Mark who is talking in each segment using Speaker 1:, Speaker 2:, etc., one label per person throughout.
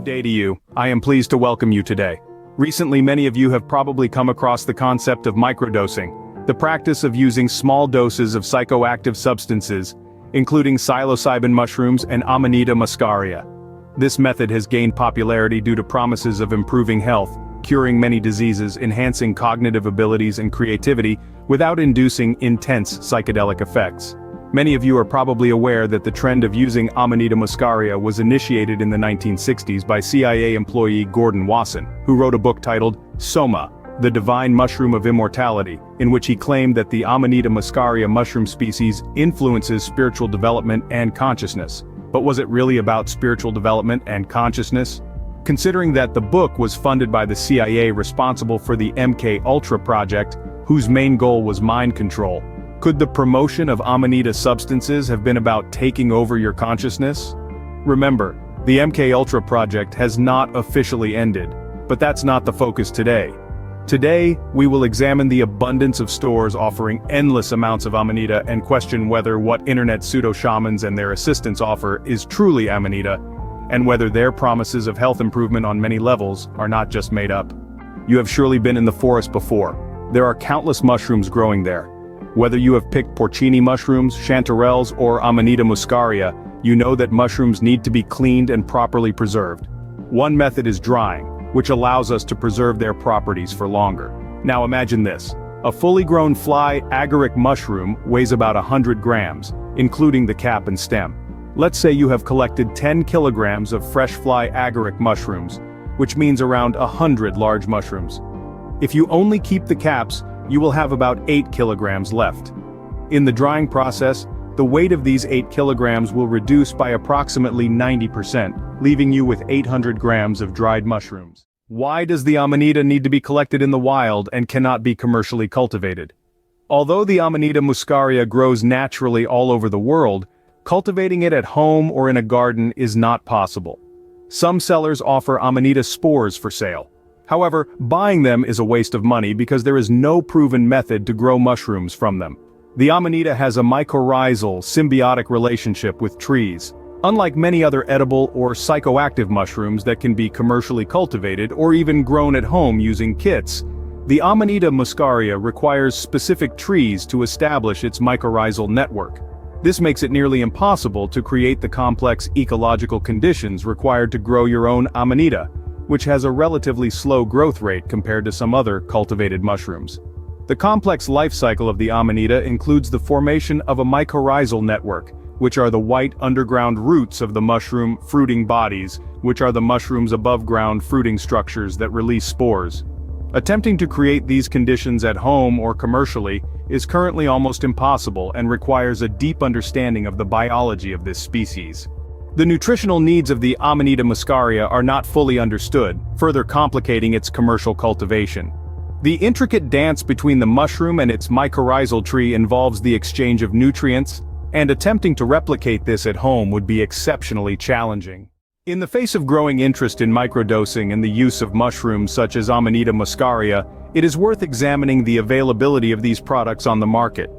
Speaker 1: Good day to you. I am pleased to welcome you today. Recently, many of you have probably come across the concept of microdosing, the practice of using small doses of psychoactive substances, including psilocybin mushrooms and Amanita muscaria. This method has gained popularity due to promises of improving health, curing many diseases, enhancing cognitive abilities and creativity, without inducing intense psychedelic effects. Many of you are probably aware that the trend of using Amanita muscaria was initiated in the 1960s by CIA employee Gordon Wasson, who wrote a book titled Soma, The Divine Mushroom of Immortality, in which he claimed that the Amanita muscaria mushroom species influences spiritual development and consciousness. But was it really about spiritual development and consciousness? Considering that the book was funded by the CIA responsible for the MK Ultra project, whose main goal was mind control, could the promotion of Amanita substances have been about taking over your consciousness? Remember, the MK Ultra project has not officially ended, but that's not the focus today. Today, we will examine the abundance of stores offering endless amounts of Amanita and question whether what internet pseudo-shamans and their assistants offer is truly Amanita, and whether their promises of health improvement on many levels are not just made up. You have surely been in the forest before. There are countless mushrooms growing there. Whether you have picked porcini mushrooms, chanterelles, or Amanita muscaria, you know that mushrooms need to be cleaned and properly preserved. One method is drying, which allows us to preserve their properties for longer. Now imagine this. A fully grown fly agaric mushroom weighs about 100 grams, including the cap and stem. Let's say you have collected 10 kilograms of fresh fly agaric mushrooms, which means around 100 large mushrooms. If you only keep the caps, you will have about 8 kilograms left. In the drying process, the weight of these 8 kilograms will reduce by approximately 90%, leaving you with 800 grams of dried mushrooms. Why does the Amanita need to be collected in the wild and cannot be commercially cultivated? Although the Amanita muscaria grows naturally all over the world, cultivating it at home or in a garden is not possible. Some sellers offer Amanita spores for sale. However, buying them is a waste of money because there is no proven method to grow mushrooms from them. The Amanita has a mycorrhizal, symbiotic relationship with trees. Unlike many other edible or psychoactive mushrooms that can be commercially cultivated or even grown at home using kits, the Amanita muscaria requires specific trees to establish its mycorrhizal network. This makes it nearly impossible to create the complex ecological conditions required to grow your own Amanita, which has a relatively slow growth rate compared to some other cultivated mushrooms. The complex life cycle of the Amanita includes the formation of a mycorrhizal network, which are the white underground roots of the mushroom fruiting bodies, which are the mushroom's above-ground fruiting structures that release spores. Attempting to create these conditions at home or commercially is currently almost impossible and requires a deep understanding of the biology of this species. The nutritional needs of the Amanita muscaria are not fully understood, further complicating its commercial cultivation. The intricate dance between the mushroom and its mycorrhizal tree involves the exchange of nutrients, and attempting to replicate this at home would be exceptionally challenging. In the face of growing interest in microdosing and the use of mushrooms such as Amanita muscaria, it is worth examining the availability of these products on the market.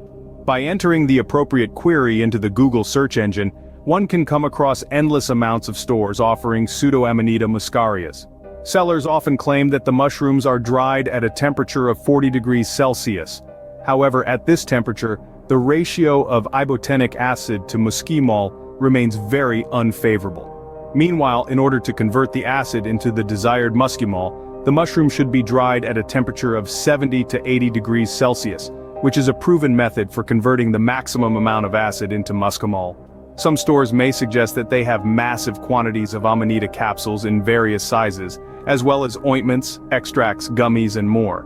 Speaker 1: By entering the appropriate query into the Google search engine, one can come across endless amounts of stores offering pseudo-Amanita muscarias. Sellers often claim that the mushrooms are dried at a temperature of 40 degrees Celsius. However, at this temperature, the ratio of ibotenic acid to muscimol remains very unfavorable. Meanwhile, in order to convert the acid into the desired muscimol, the mushroom should be dried at a temperature of 70 to 80 degrees Celsius, which is a proven method for converting the maximum amount of acid into muscimol. Some stores may suggest that they have massive quantities of Amanita capsules in various sizes, as well as ointments, extracts, gummies, and more.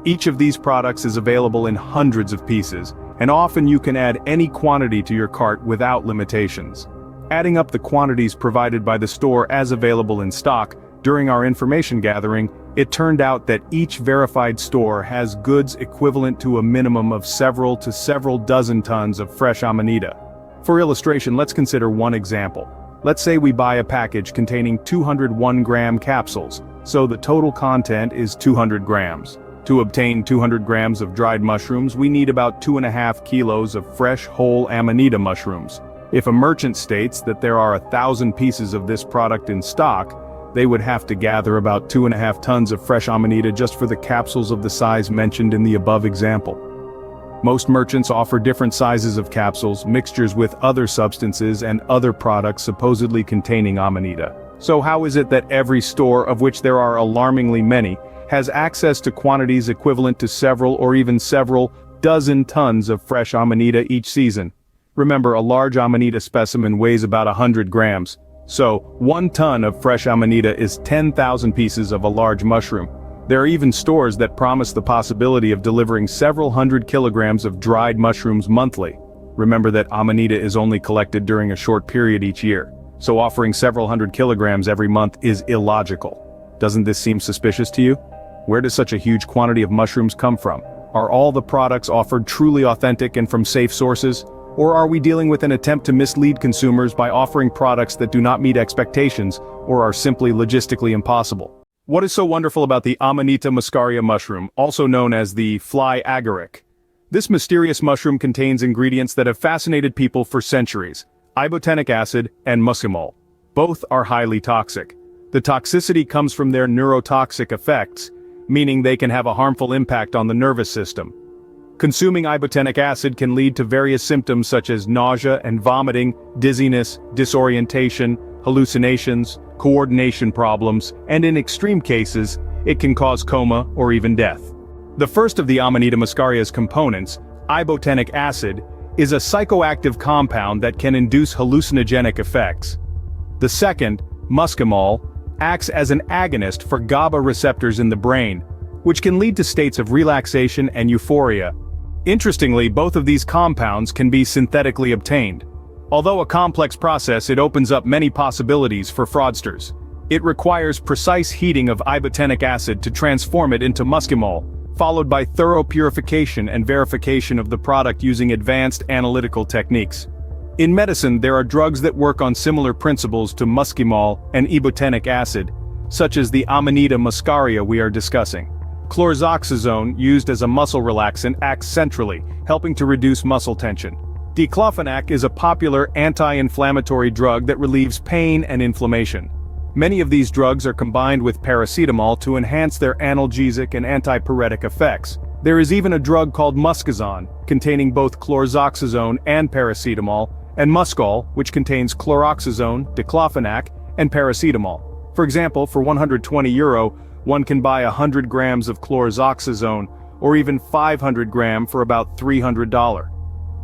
Speaker 1: Each of these products is available in hundreds of pieces, and often you can add any quantity to your cart without limitations. Adding up the quantities provided by the store as available in stock, during our information gathering, it turned out that each verified store has goods equivalent to a minimum of several dozen tons of fresh Amanita. For illustration, let's consider one example. Let's say we buy a package containing 201-gram capsules, so the total content is 200 grams. To obtain 200 grams of dried mushrooms, we need about 2.5 kilos of fresh, whole Amanita mushrooms. If a merchant states that there are 1,000 pieces of this product in stock, they would have to gather about 2.5 tons of fresh Amanita just for the capsules of the size mentioned in the above example. Most merchants offer different sizes of capsules, mixtures with other substances and other products supposedly containing Amanita. So how is it that every store, of which there are alarmingly many, has access to quantities equivalent to several or even several dozen tons of fresh Amanita each season? Remember, a large Amanita specimen weighs about 100 grams. So, 1 ton of fresh Amanita is 10,000 pieces of a large mushroom. There are even stores that promise the possibility of delivering several hundred kilograms of dried mushrooms monthly. Remember that Amanita is only collected during a short period each year, so offering several hundred kilograms every month is illogical. Doesn't this seem suspicious to you? Where does such a huge quantity of mushrooms come from? Are all the products offered truly authentic and from safe sources? Or are we dealing with an attempt to mislead consumers by offering products that do not meet expectations or are simply logistically impossible? What is so wonderful about the Amanita muscaria mushroom, also known as the fly agaric? This mysterious mushroom contains ingredients that have fascinated people for centuries: ibotenic acid and muscimol. Both are highly toxic. The toxicity comes from their neurotoxic effects, meaning they can have a harmful impact on the nervous system. Consuming ibotenic acid can lead to various symptoms such as nausea and vomiting, dizziness, disorientation, hallucinations, coordination problems, and in extreme cases, it can cause coma or even death. The first of the Amanita muscaria's components, ibotenic acid, is a psychoactive compound that can induce hallucinogenic effects. The second, muscimol, acts as an agonist for GABA receptors in the brain, which can lead to states of relaxation and euphoria. Interestingly, both of these compounds can be synthetically obtained. Although a complex process, it opens up many possibilities for fraudsters. It requires precise heating of ibotenic acid to transform it into muscimol, followed by thorough purification and verification of the product using advanced analytical techniques. In medicine, there are drugs that work on similar principles to muscimol and ibotenic acid, such as the Amanita muscaria we are discussing. Chlorzoxazone, used as a muscle relaxant, acts centrally, helping to reduce muscle tension. Diclofenac is a popular anti-inflammatory drug that relieves pain and inflammation. Many of these drugs are combined with paracetamol to enhance their analgesic and antipyretic effects. There is even a drug called Muscazon, containing both chlorzoxazone and paracetamol, and Muscol, which contains chloroxazone, diclofenac, and paracetamol. For example, for €120, one can buy 100 grams of chlorzoxazone, or even 500 grams for about $300.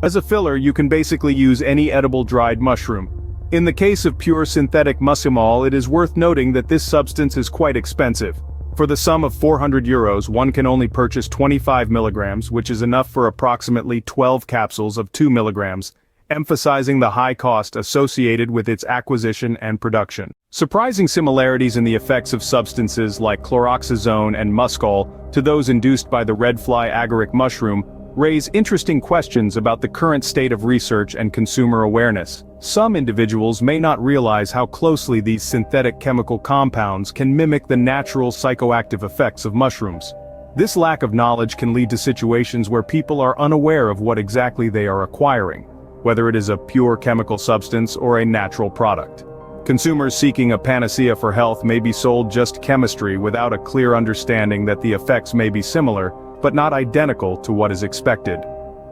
Speaker 1: As a filler, you can basically use any edible dried mushroom. In the case of pure synthetic muscimol, it is worth noting that this substance is quite expensive. For the sum of €400, one can only purchase 25 milligrams, which is enough for approximately 12 capsules of 2 milligrams, emphasizing the high cost associated with its acquisition and production. Surprising similarities in the effects of substances like chloroxazone and muscol to those induced by the red fly agaric mushroom raise interesting questions about the current state of research and consumer awareness. Some individuals may not realize how closely these synthetic chemical compounds can mimic the natural psychoactive effects of mushrooms. This lack of knowledge can lead to situations where people are unaware of what exactly they are acquiring, whether it is a pure chemical substance or a natural product. Consumers seeking a panacea for health may be sold just chemistry without a clear understanding that the effects may be similar, but not identical to what is expected.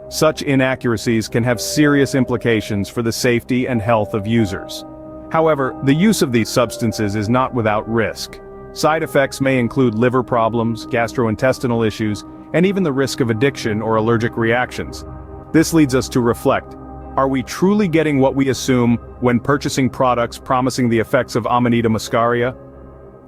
Speaker 1: Such inaccuracies can have serious implications for the safety and health of users. However, the use of these substances is not without risk. Side effects may include liver problems, gastrointestinal issues, and even the risk of addiction or allergic reactions. This leads us to reflect. Are we truly getting what we assume when purchasing products promising the effects of Amanita muscaria?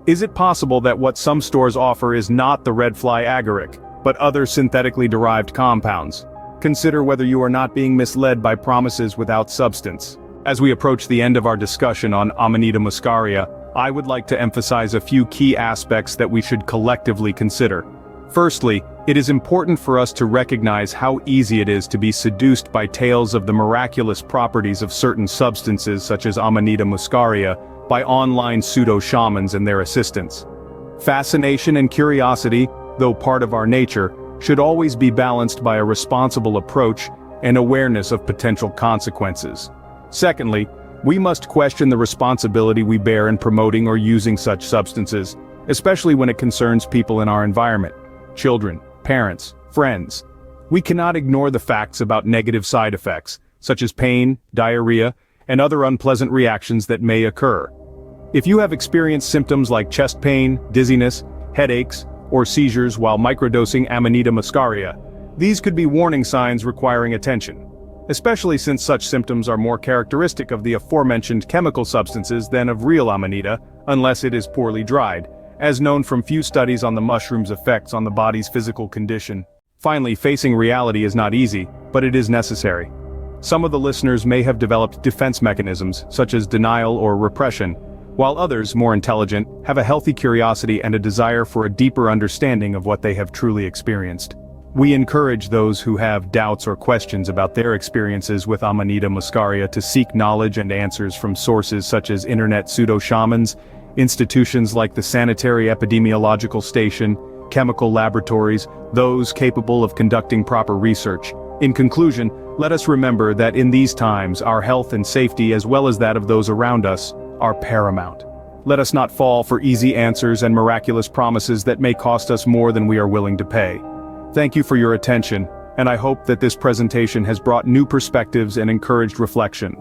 Speaker 1: Is it possible that what some stores offer is not the red fly agaric, but other synthetically derived compounds? Consider whether you are not being misled by promises without substance. As we approach the end of our discussion on Amanita muscaria, I would like to emphasize a few key aspects that we should collectively consider. Firstly, it is important for us to recognize how easy it is to be seduced by tales of the miraculous properties of certain substances such as Amanita muscaria by online pseudo-shamans and their assistants. Fascination and curiosity, though part of our nature, should always be balanced by a responsible approach and awareness of potential consequences. Secondly, We must question the responsibility we bear in promoting or using such substances, especially when it concerns people in our environment, children, parents, friends. We cannot ignore the facts about negative side effects, such as pain, diarrhea, and other unpleasant reactions that may occur. If you have experienced symptoms like chest pain, dizziness, headaches, or seizures while microdosing Amanita muscaria, these could be warning signs requiring attention, especially since such symptoms are more characteristic of the aforementioned chemical substances than of real Amanita, unless it is poorly dried, as known from few studies on the mushroom's effects on the body's physical condition. Finally, facing reality is not easy, but it is necessary. Some of the listeners may have developed defense mechanisms, such as denial or repression, while others, more intelligent, have a healthy curiosity and a desire for a deeper understanding of what they have truly experienced. We encourage those who have doubts or questions about their experiences with Amanita muscaria to seek knowledge and answers from sources such as internet pseudo-shamans, institutions like the Sanitary Epidemiological Station, chemical laboratories, those capable of conducting proper research. In conclusion, let us remember that in these times our health and safety as well as that of those around us are paramount. Let us not fall for easy answers and miraculous promises that may cost us more than we are willing to pay. Thank you for your attention, and I hope that this presentation has brought new perspectives and encouraged reflection.